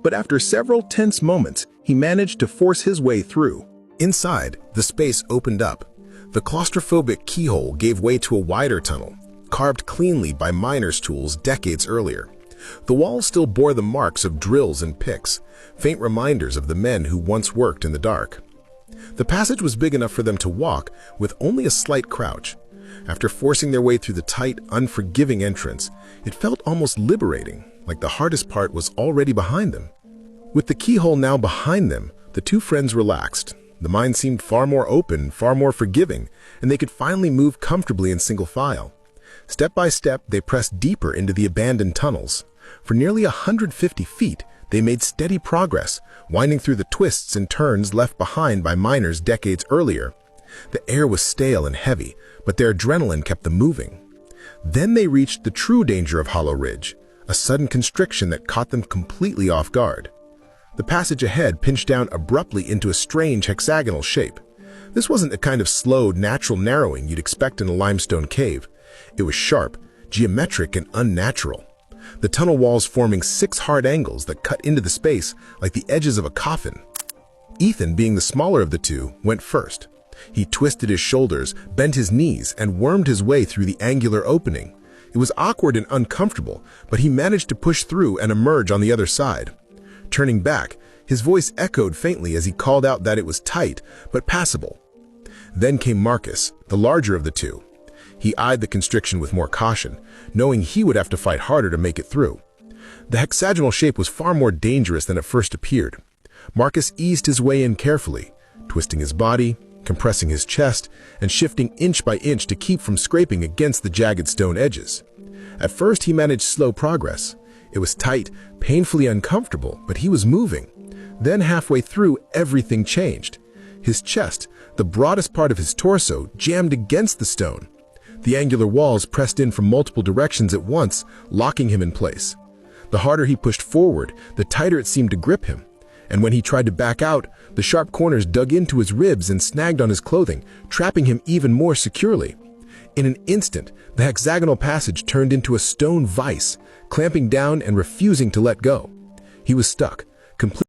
But after several tense moments, he managed to force his way through. Inside, the space opened up. The claustrophobic keyhole gave way to a wider tunnel, carved cleanly by miners' tools decades earlier. The walls still bore the marks of drills and picks, faint reminders of the men who once worked in the dark. The passage was big enough for them to walk with only a slight crouch. After forcing their way through the tight, unforgiving entrance, it felt almost liberating, like the hardest part was already behind them. With the keyhole now behind them, the two friends relaxed. The mine seemed far more open, far more forgiving, and they could finally move comfortably in single file. Step by step, they pressed deeper into the abandoned tunnels. For nearly 150 feet, they made steady progress, winding through the twists and turns left behind by miners decades earlier. The air was stale and heavy, but their adrenaline kept them moving. Then they reached the true danger of Hollow Ridge, a sudden constriction that caught them completely off guard. The passage ahead pinched down abruptly into a strange hexagonal shape. This wasn't the kind of slow, natural narrowing you'd expect in a limestone cave. It was sharp, geometric, and unnatural. The tunnel walls forming 6 hard angles that cut into the space like the edges of a coffin. Ethan, being the smaller of the two, went first. He twisted his shoulders, bent his knees, and wormed his way through the angular opening. It was awkward and uncomfortable, but he managed to push through and emerge on the other side. Turning back, his voice echoed faintly as he called out that it was tight, but passable. Then came Marcus, the larger of the two. He eyed the constriction with more caution, knowing he would have to fight harder to make it through. The hexagonal shape was far more dangerous than it first appeared. Marcus eased his way in carefully, twisting his body, compressing his chest, and shifting inch by inch to keep from scraping against the jagged stone edges. At first, he managed slow progress. It was tight, painfully uncomfortable, but he was moving. Then halfway through, everything changed. His chest, the broadest part of his torso, jammed against the stone. The angular walls pressed in from multiple directions at once, locking him in place. The harder he pushed forward, the tighter it seemed to grip him. And when he tried to back out, the sharp corners dug into his ribs and snagged on his clothing, trapping him even more securely. In an instant, the hexagonal passage turned into a stone vise, clamping down and refusing to let go. He was stuck, completely